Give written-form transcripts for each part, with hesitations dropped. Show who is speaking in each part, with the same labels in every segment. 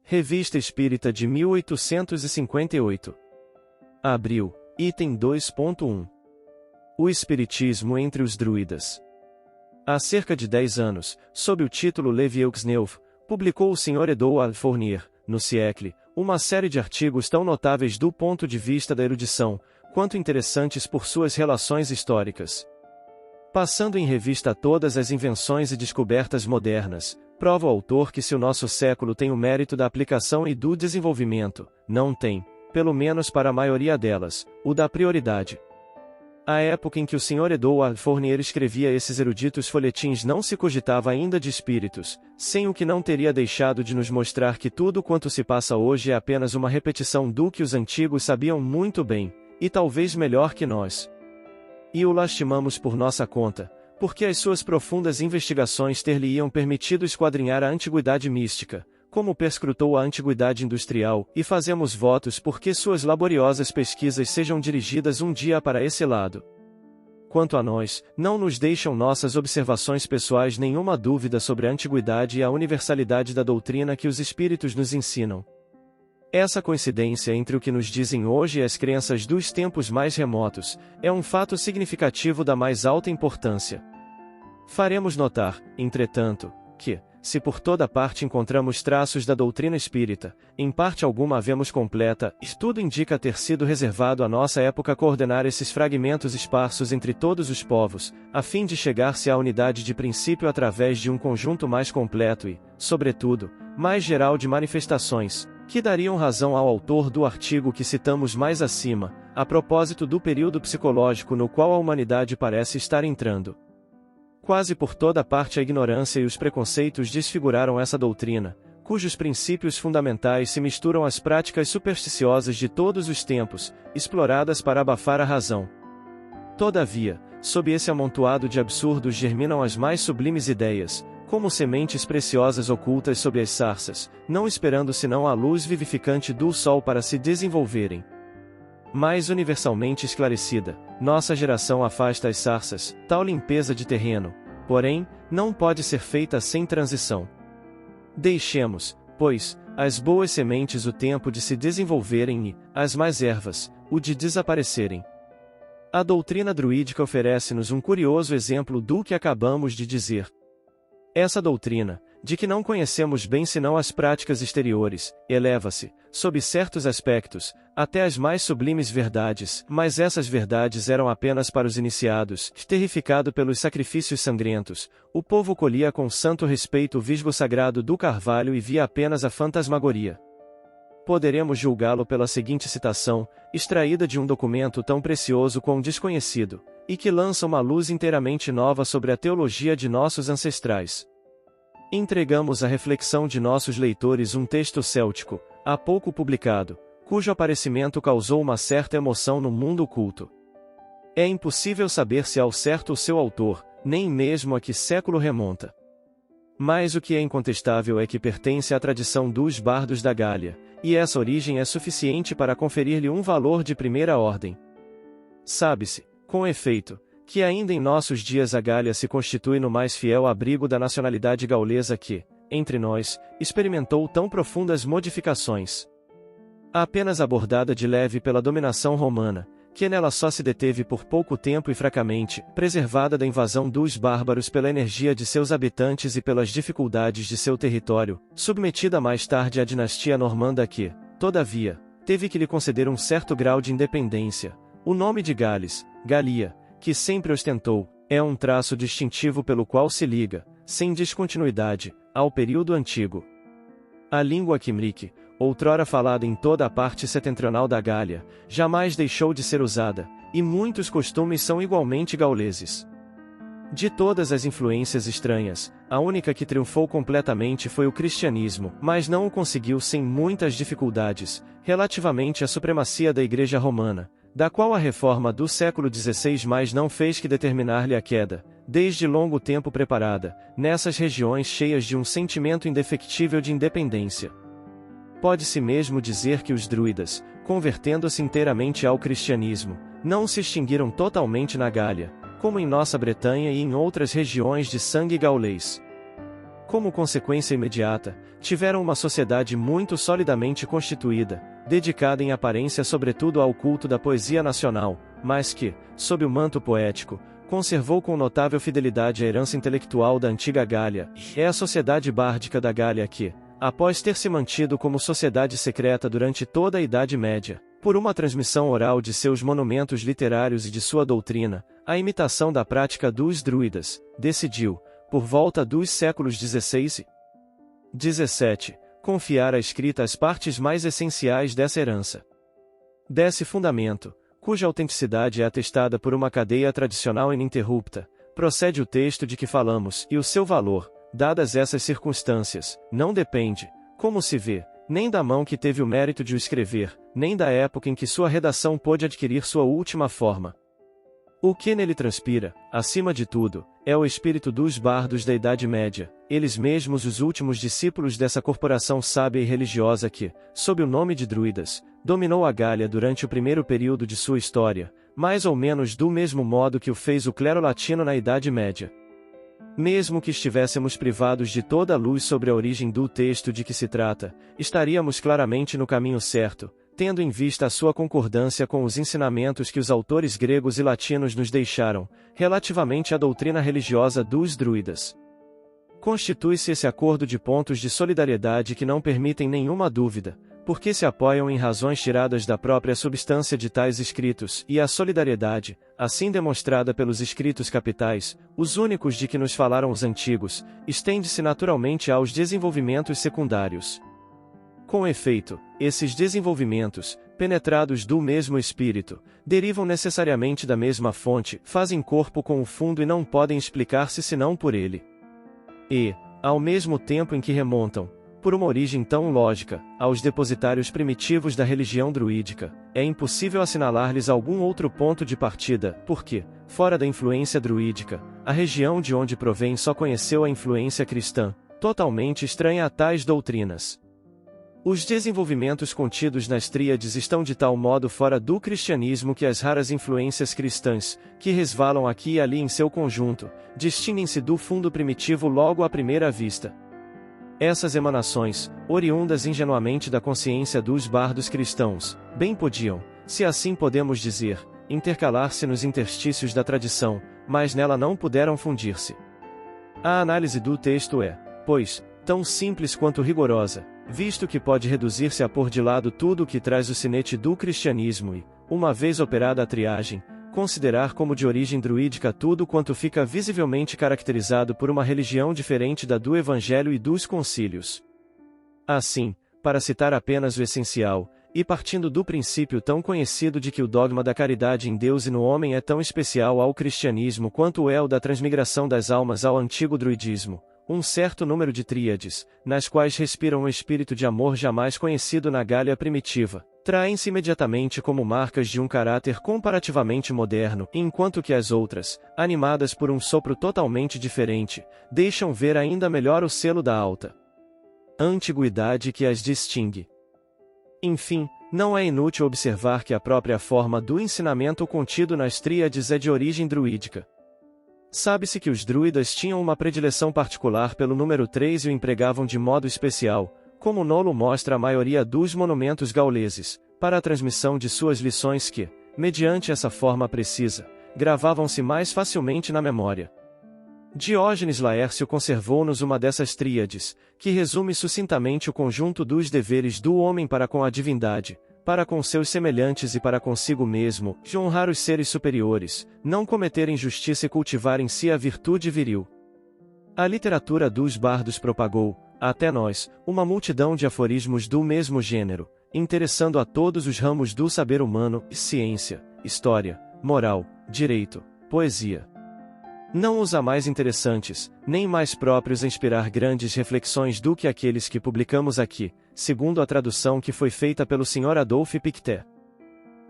Speaker 1: Revista Espírita de 1858. Abril, item 2.1. O Espiritismo entre os Druidas. Há cerca de 10 anos, sob o título Le Vieux Neuf, publicou o Sr. Edouard Fournier, no Siècle, uma série de artigos tão notáveis do ponto de vista da erudição, quanto interessantes por suas relações históricas. Passando em revista todas as invenções e descobertas modernas, prova o autor que se o nosso século tem o mérito da aplicação e do desenvolvimento, não tem, pelo menos para a maioria delas, o da prioridade. A época em que o Sr. Edouard Fournier escrevia esses eruditos folhetins não se cogitava ainda de espíritos, sem o que não teria deixado de nos mostrar que tudo quanto se passa hoje é apenas uma repetição do que os antigos sabiam muito bem, e talvez melhor que nós. E o lastimamos por nossa conta, porque as suas profundas investigações ter-lhe-iam permitido esquadrinhar a antiguidade mística, como perscrutou a antiguidade industrial, e fazemos votos porque suas laboriosas pesquisas sejam dirigidas um dia para esse lado. Quanto a nós, não nos deixam nossas observações pessoais nenhuma dúvida sobre a antiguidade e a universalidade da doutrina que os espíritos nos ensinam. Essa coincidência entre o que nos dizem hoje e as crenças dos tempos mais remotos, é um fato significativo da mais alta importância. Faremos notar, entretanto, que, se por toda parte encontramos traços da doutrina espírita, em parte alguma a vemos completa, tudo indica ter sido reservado à nossa época coordenar esses fragmentos esparsos entre todos os povos, a fim de chegar-se à unidade de princípio através de um conjunto mais completo e, sobretudo, mais geral de manifestações, que dariam razão ao autor do artigo que citamos mais acima, a propósito do período psicológico no qual a humanidade parece estar entrando. Quase por toda parte a ignorância e os preconceitos desfiguraram essa doutrina, cujos princípios fundamentais se misturam às práticas supersticiosas de todos os tempos, exploradas para abafar a razão. Todavia, sob esse amontoado de absurdos germinam as mais sublimes ideias, como sementes preciosas ocultas sob as sarças, não esperando senão a luz vivificante do sol para se desenvolverem. Mais universalmente esclarecida, nossa geração afasta as sarças, tal limpeza de terreno, porém, não pode ser feita sem transição. Deixemos, pois, as boas sementes o tempo de se desenvolverem e, as más ervas, o de desaparecerem. A doutrina druídica oferece-nos um curioso exemplo do que acabamos de dizer. Essa doutrina, de que não conhecemos bem senão as práticas exteriores, eleva-se, sob certos aspectos, até as mais sublimes verdades, mas essas verdades eram apenas para os iniciados. Terrificado pelos sacrifícios sangrentos, o povo colhia com santo respeito o visgo sagrado do carvalho e via apenas a fantasmagoria. Poderemos julgá-lo pela seguinte citação, extraída de um documento tão precioso quão desconhecido, e que lança uma luz inteiramente nova sobre a teologia de nossos ancestrais. Entregamos à reflexão de nossos leitores um texto céltico, há pouco publicado, cujo aparecimento causou uma certa emoção no mundo culto. É impossível saber se ao certo o seu autor, nem mesmo a que século remonta. Mas o que é incontestável é que pertence à tradição dos bardos da Gália, e essa origem é suficiente para conferir-lhe um valor de primeira ordem. Sabe-se, com efeito, que ainda em nossos dias a Gália se constitui no mais fiel abrigo da nacionalidade gaulesa que, entre nós, experimentou tão profundas modificações. Apenas abordada de leve pela dominação romana, que nela só se deteve por pouco tempo e fracamente, preservada da invasão dos bárbaros pela energia de seus habitantes e pelas dificuldades de seu território, submetida mais tarde à dinastia normanda que, todavia, teve que lhe conceder um certo grau de independência. O nome de Gales, Galia, que sempre ostentou, é um traço distintivo pelo qual se liga, sem descontinuidade, ao período antigo. A língua quimrique, outrora falada em toda a parte setentrional da Gália, jamais deixou de ser usada, e muitos costumes são igualmente gauleses. De todas as influências estranhas, a única que triunfou completamente foi o cristianismo, mas não o conseguiu sem muitas dificuldades, relativamente à supremacia da Igreja Romana, da qual a reforma do século XVI mais não fez que determinar-lhe a queda, desde longo tempo preparada, nessas regiões cheias de um sentimento indefectível de independência. Pode-se mesmo dizer que os druidas, convertendo-se inteiramente ao cristianismo, não se extinguiram totalmente na Gália, como em nossa Bretanha e em outras regiões de sangue gaulês. como consequência imediata, tiveram uma sociedade muito solidamente constituída, dedicada em aparência sobretudo ao culto da poesia nacional, mas que, sob o manto poético, conservou com notável fidelidade a herança intelectual da antiga Gália. É a sociedade bárdica da Gália que, após ter se mantido como sociedade secreta durante toda a Idade Média, por uma transmissão oral de seus monumentos literários e de sua doutrina, a imitação da prática dos druidas, decidiu, por volta dos séculos XVI e XVII, confiar à escrita as partes mais essenciais dessa herança. Desse fundamento, cuja autenticidade é atestada por uma cadeia tradicional ininterrupta, procede o texto de que falamos, e o seu valor, dadas essas circunstâncias, não depende, como se vê, nem da mão que teve o mérito de o escrever, nem da época em que sua redação pôde adquirir sua última forma. O que nele transpira, acima de tudo, é o espírito dos bardos da Idade Média, eles mesmos os últimos discípulos dessa corporação sábia e religiosa que, sob o nome de druidas, dominou a Gália durante o primeiro período de sua história, mais ou menos do mesmo modo que o fez o clero latino na Idade Média. Mesmo que estivéssemos privados de toda a luz sobre a origem do texto de que se trata, estaríamos claramente no caminho certo, tendo em vista a sua concordância com os ensinamentos que os autores gregos e latinos nos deixaram, relativamente à doutrina religiosa dos druidas. Constitui-se esse acordo de pontos de solidariedade que não permitem nenhuma dúvida, porque se apoiam em razões tiradas da própria substância de tais escritos, e a solidariedade, assim demonstrada pelos escritos capitais, os únicos de que nos falaram os antigos, estende-se naturalmente aos desenvolvimentos secundários. Com efeito, esses desenvolvimentos, penetrados do mesmo espírito, derivam necessariamente da mesma fonte, fazem corpo com o fundo e não podem explicar-se senão por ele. E, ao mesmo tempo em que remontam, por uma origem tão lógica, aos depositários primitivos da religião druídica, é impossível assinalar-lhes algum outro ponto de partida, porque, fora da influência druídica, a região de onde provém só conheceu a influência cristã, totalmente estranha a tais doutrinas. Os desenvolvimentos contidos nas tríades estão de tal modo fora do cristianismo que as raras influências cristãs, que resvalam aqui e ali em seu conjunto, distinguem-se do fundo primitivo logo à primeira vista. Essas emanações, oriundas ingenuamente da consciência dos bardos cristãos, bem podiam, se assim podemos dizer, intercalar-se nos interstícios da tradição, mas nela não puderam fundir-se. A análise do texto é, pois, tão simples quanto rigorosa, visto que pode reduzir-se a pôr de lado tudo o que traz o sinete do cristianismo e, uma vez operada a triagem, considerar como de origem druídica tudo quanto fica visivelmente caracterizado por uma religião diferente da do Evangelho e dos concílios. Assim, para citar apenas o essencial, e partindo do princípio tão conhecido de que o dogma da caridade em Deus e no homem é tão especial ao cristianismo quanto é o da transmigração das almas ao antigo druidismo, um certo número de tríades, nas quais respira um espírito de amor jamais conhecido na Gália primitiva, traem-se imediatamente como marcas de um caráter comparativamente moderno, enquanto que as outras, animadas por um sopro totalmente diferente, deixam ver ainda melhor o selo da alta antiguidade que as distingue. Enfim, não é inútil observar que a própria forma do ensinamento contido nas tríades é de origem druídica. Sabe-se que os druidas tinham uma predileção particular pelo número 3 e o empregavam de modo especial, como nolo mostra a maioria dos monumentos gauleses, para a transmissão de suas lições que, mediante essa forma precisa, gravavam-se mais facilmente na memória. Diógenes Laércio conservou-nos uma dessas tríades, que resume sucintamente o conjunto dos deveres do homem para com a divindade, para com seus semelhantes e para consigo mesmo, de honrar os seres superiores, não cometer injustiça e cultivar em si a virtude viril. A literatura dos bardos propagou, até nós, uma multidão de aforismos do mesmo gênero, interessando a todos os ramos do saber humano, ciência, história, moral, direito, poesia. Não os há mais interessantes, nem mais próprios a inspirar grandes reflexões do que aqueles que publicamos aqui, segundo a tradução que foi feita pelo Sr. Adolphe Pictet.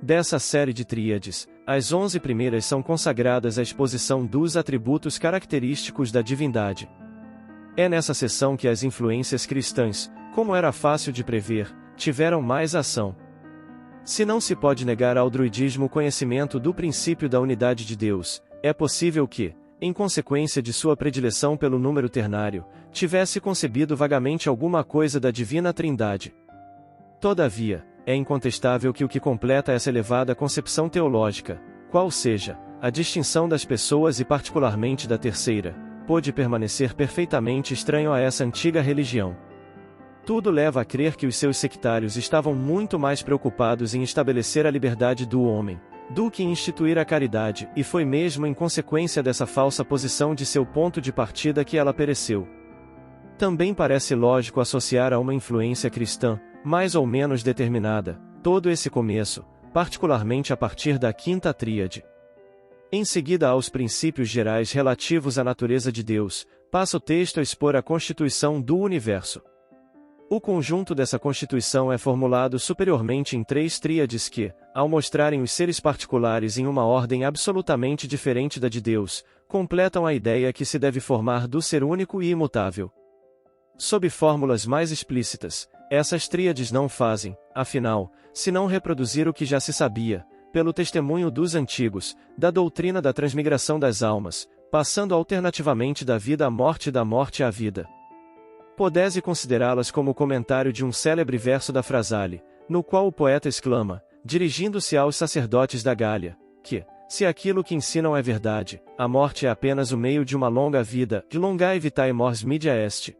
Speaker 1: Dessa série de tríades, as 11 primeiras são consagradas à exposição dos atributos característicos da divindade. É nessa seção que as influências cristãs, como era fácil de prever, tiveram mais ação. Se não se pode negar ao druidismo o conhecimento do princípio da unidade de Deus, é possível que, em consequência de sua predileção pelo número ternário, tivesse concebido vagamente alguma coisa da divina Trindade. Todavia, é incontestável que o que completa essa elevada concepção teológica, qual seja, a distinção das pessoas e particularmente da terceira, pôde permanecer perfeitamente estranho a essa antiga religião. Tudo leva a crer que os seus sectários estavam muito mais preocupados em estabelecer a liberdade do homem, do que em instituir a caridade, e foi mesmo em consequência dessa falsa posição de seu ponto de partida que ela pereceu. Também parece lógico associar a uma influência cristã, mais ou menos determinada, todo esse começo, particularmente a partir da quinta tríade. Em seguida aos princípios gerais relativos à natureza de Deus, passa o texto a expor a constituição do universo. O conjunto dessa constituição é formulado superiormente em três tríades que, ao mostrarem os seres particulares em uma ordem absolutamente diferente da de Deus, completam a ideia que se deve formar do ser único e imutável. Sob fórmulas mais explícitas, essas tríades não fazem, afinal, senão reproduzir o que já se sabia, pelo testemunho dos antigos, da doutrina da transmigração das almas, passando alternativamente da vida à morte e da morte à vida. Podese considerá-las como o comentário de um célebre verso da Frasale, no qual o poeta exclama, dirigindo-se aos sacerdotes da Gália, que, se aquilo que ensinam é verdade, a morte é apenas o meio de uma longa vida, de longae vitae mors media est.